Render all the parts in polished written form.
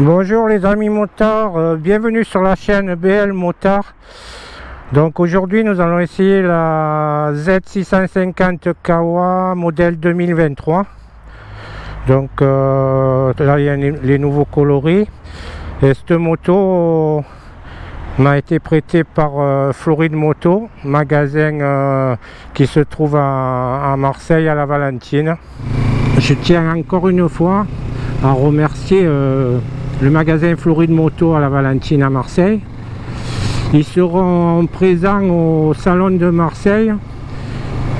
Bonjour les amis motards, bienvenue sur la chaîne BL Motard. Donc aujourd'hui nous allons essayer la Z650 Kawa modèle 2023. Donc là il y a les nouveaux coloris. Et cette moto m'a été prêtée par Floride Moto, magasin qui se trouve à Marseille à la Valentine. Je tiens encore une fois à remercier le magasin Floride Moto à la Valentine à Marseille. Ils seront présents au salon de Marseille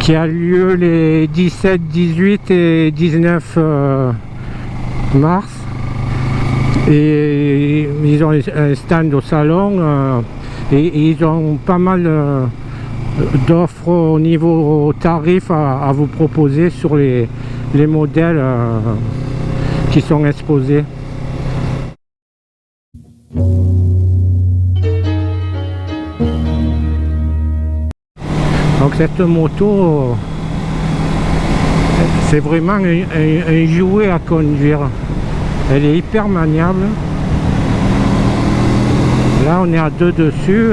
qui a lieu les 17, 18 et 19 mars. Et ils ont un stand au salon et ils ont pas mal d'offres au niveau tarif à vous proposer sur les modèles qui sont exposés. Donc cette moto, c'est vraiment un jouet à conduire. Elle est hyper maniable. Là on est à deux dessus.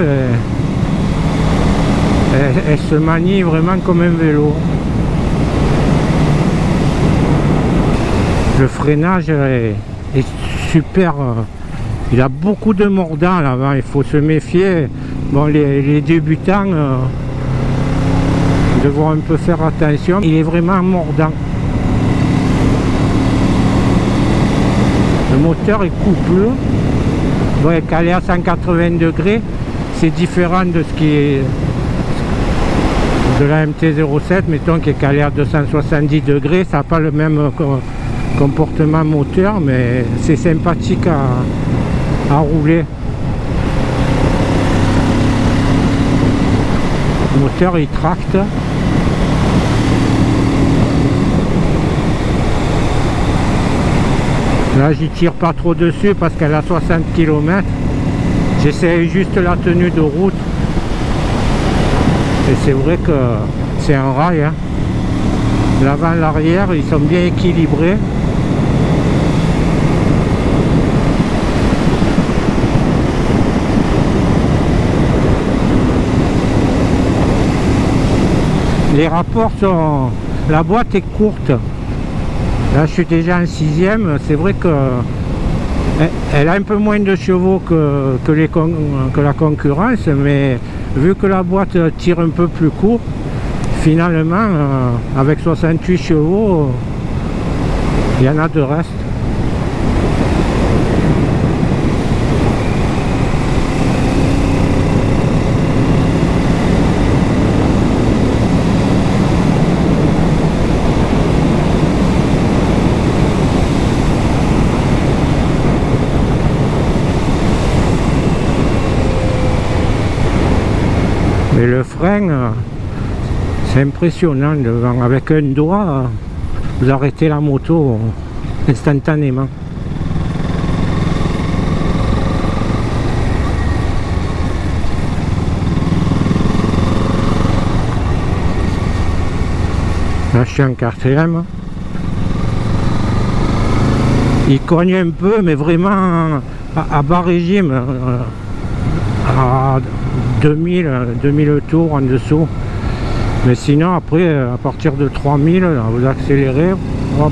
Elle se manie vraiment comme un vélo. Le freinage est super. Il a beaucoup de mordant à l'avant. Il faut se méfier. Bon, les débutants devront un peu faire attention. Il est vraiment mordant. Le moteur est couplé. Bon, il est calé à 180 degrés. C'est différent de ce qui est de la MT-07, mettons, qui est calé à 270 degrés. Ça n'a pas le même comportement moteur, mais c'est sympathique à rouler. Le moteur il tracte. Là j'y tire pas trop dessus parce qu'elle a 60 km. J'essaie juste la tenue de route. Et c'est vrai que c'est un rail, hein. L'avant et l'arrière ils sont bien équilibrés. Les rapports sont... La boîte est courte. Là je suis déjà en 6e. C'est vrai que elle a un peu moins de chevaux que la concurrence, mais vu que la boîte tire un peu plus court, finalement avec 68 chevaux il y en a de reste. Mais le frein, c'est impressionnant devant. Avec un doigt, vous arrêtez la moto instantanément. Là, je suis en 4e. Il cogne un peu, mais vraiment à bas régime. À 2000 tours en dessous, mais sinon après à partir de 3000 là, vous accélérez, hop,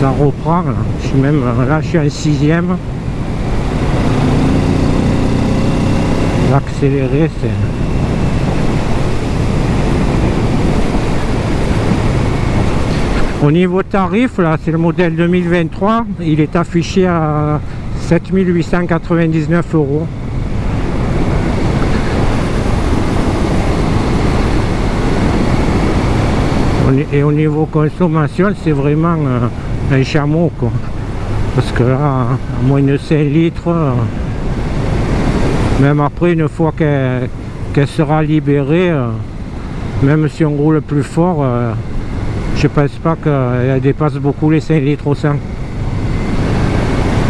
ça reprend là. Je suis même là, je suis en 6e. L'accélérer, c'est au niveau tarif, là c'est le modèle 2023, il est affiché à 7899 €. Et au niveau consommation, c'est vraiment un chameau, quoi. Parce que là, à moins de 5 litres, même après, une fois qu'elle sera libérée, même si on roule plus fort, je pense pas qu'elle dépasse beaucoup les 5 litres au 100.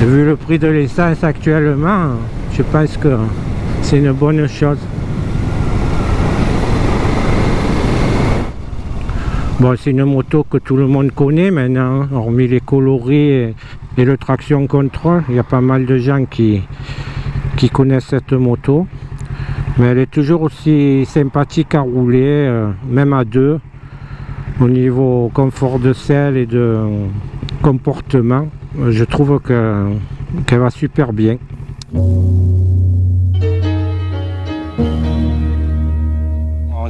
Vu le prix de l'essence actuellement, je pense que c'est une bonne chose. Bon, c'est une moto que tout le monde connaît maintenant, hormis les coloris et le traction control. Il y a pas mal de gens qui connaissent cette moto, mais elle est toujours aussi sympathique à rouler, même à deux, au niveau confort de selle et de comportement. Je trouve qu'elle va super bien.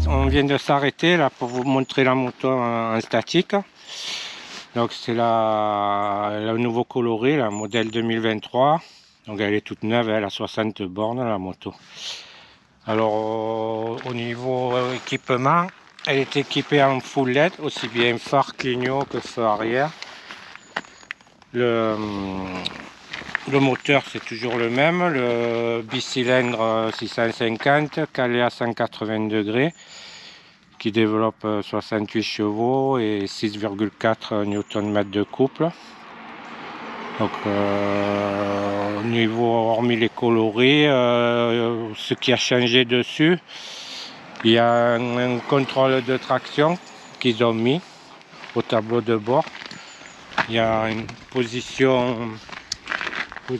On vient de s'arrêter là pour vous montrer la moto en statique. Donc c'est le nouveau coloris, la modèle 2023. Donc elle est toute neuve, elle a 60 bornes la moto. Alors au niveau équipement, elle est équipée en full LED, aussi bien phare clignot que feu arrière. Le moteur c'est toujours le même, le bicylindre 650 calé à 180 degrés qui développe 68 chevaux et 6,4 Nm de couple. Donc au niveau, hormis les coloris, ce qui a changé dessus, il y a un contrôle de traction qu'ils ont mis au tableau de bord. Il y a une position 1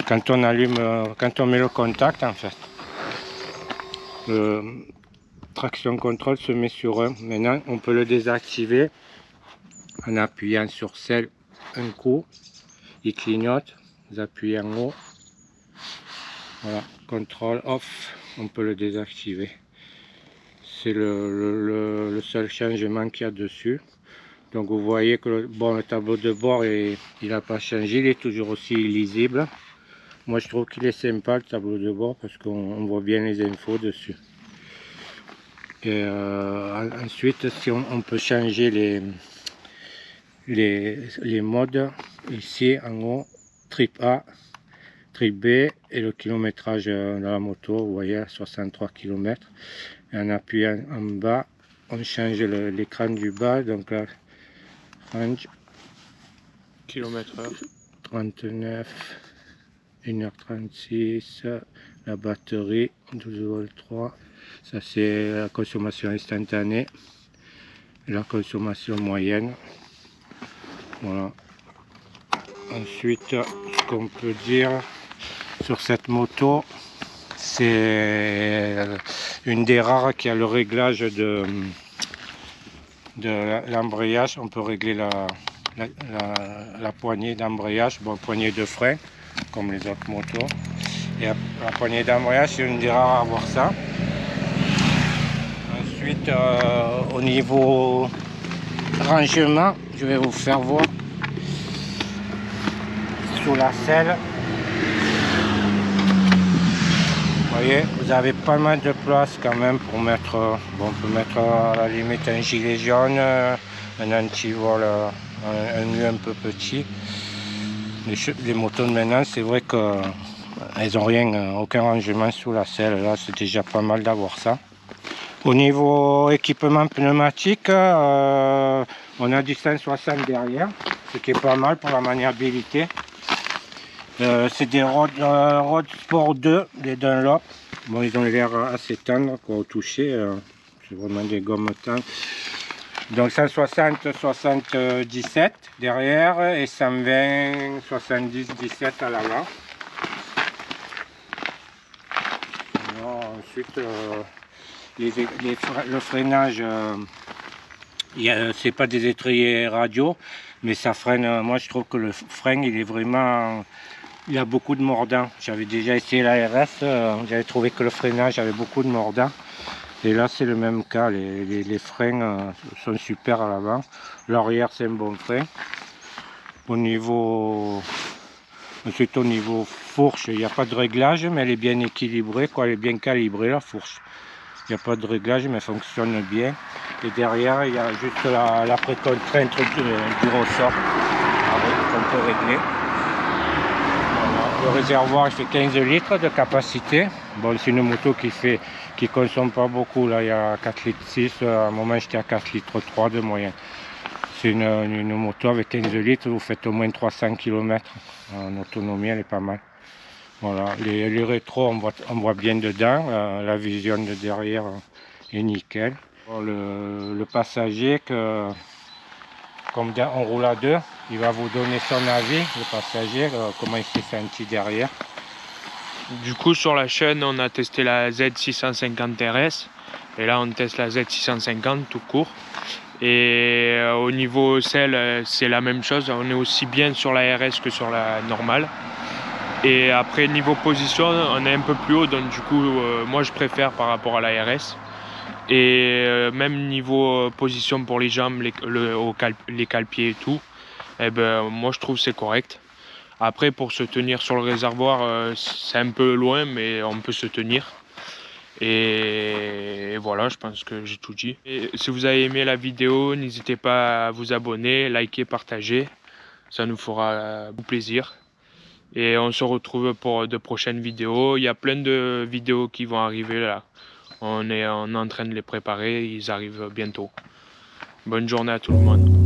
quand on allume, quand on met le contact en fait. Le traction contrôle se met sur 1. Maintenant on peut le désactiver en appuyant sur celle un coup, il clignote, vous appuyez en haut, voilà, contrôle off, on peut le désactiver. C'est le seul changement qu'il y a dessus. Donc vous voyez que le tableau de bord il n'a pas changé, il est toujours aussi lisible. Moi je trouve qu'il est sympa le tableau de bord parce qu'on voit bien les infos dessus. Et ensuite si on peut changer les modes ici en haut, trip A, trip B et le kilométrage de la moto, vous voyez 63 km. Et en appuyant en bas on change l'écran du bas, donc là range km/h 39, 1h36, la batterie 12 V 3, ça c'est la consommation instantanée et la consommation moyenne. Voilà. Ensuite, ce qu'on peut dire sur cette moto, c'est une des rares qui a le réglage de l'embrayage. On peut régler la poignée d'embrayage, bon, poignée de frein comme les autres motos. Et la poignée d'embrayage, c'est une des rares à avoir ça. Ensuite, au niveau rangement, je vais vous faire voir sous la selle. Vous voyez, vous avez pas mal de place quand même pour mettre, bon, on peut mettre à la limite un gilet jaune, un anti-vol, un nœud un peu petit. Les motos de maintenant, c'est vrai qu'elles n'ont rien, aucun rangement sous la selle. Là, c'est déjà pas mal d'avoir ça. Au niveau équipement pneumatique, on a du 160 derrière, ce qui est pas mal pour la maniabilité. C'est des Road Sport 2, des Dunlop. Bon, ils ont l'air assez tendres quoi, au toucher. C'est vraiment des gommes tendres. Donc 160, 77 derrière et 120, 70, 17 à l'avant. Ensuite, le freinage, c'est pas des étriers radio, mais ça freine. Moi, je trouve que le frein, il est vraiment... Il a beaucoup de mordants. J'avais déjà essayé la RS, j'avais trouvé que le freinage avait beaucoup de mordants. Et là, c'est le même cas. Les freins sont super à l'avant. L'arrière, c'est un bon frein. Ensuite, au niveau fourche, il n'y a pas de réglage, mais elle est bien équilibrée, quoi. Elle est bien calibrée, la fourche. Il n'y a pas de réglage, mais elle fonctionne bien. Et derrière, il y a juste la précontrainte du ressort qu'on peut régler. Le réservoir il fait 15 litres de capacité. Bon, c'est une moto qui consomme pas beaucoup. Là, il y a 4 litres 6. À un moment, j'étais à 4 litres 3 de moyenne. C'est une moto avec 15 litres. Vous faites au moins 300 km. En autonomie, elle est pas mal. Voilà. Les rétros, on voit bien dedans. La vision de derrière est nickel. Bon, le passager comme on roule à deux. Il va vous donner son avis, le passager, comment il s'est senti derrière. Du coup, sur la chaîne, on a testé la Z650 RS. Et là, on teste la Z650 tout court. Et au niveau selle, c'est la même chose. On est aussi bien sur la RS que sur la normale. Et après, niveau position, on est un peu plus haut. Donc du coup, moi, je préfère par rapport à la RS. Et même niveau position pour les jambes, les cale-pieds et tout, eh ben, moi, je trouve que c'est correct. Après, pour se tenir sur le réservoir, c'est un peu loin, mais on peut se tenir. Et voilà, je pense que j'ai tout dit. Et si vous avez aimé la vidéo, n'hésitez pas à vous abonner, liker, partager. Ça nous fera beaucoup plaisir. Et on se retrouve pour de prochaines vidéos. Il y a plein de vidéos qui vont arriver là. On est en train de les préparer, ils arrivent bientôt. Bonne journée à tout le monde.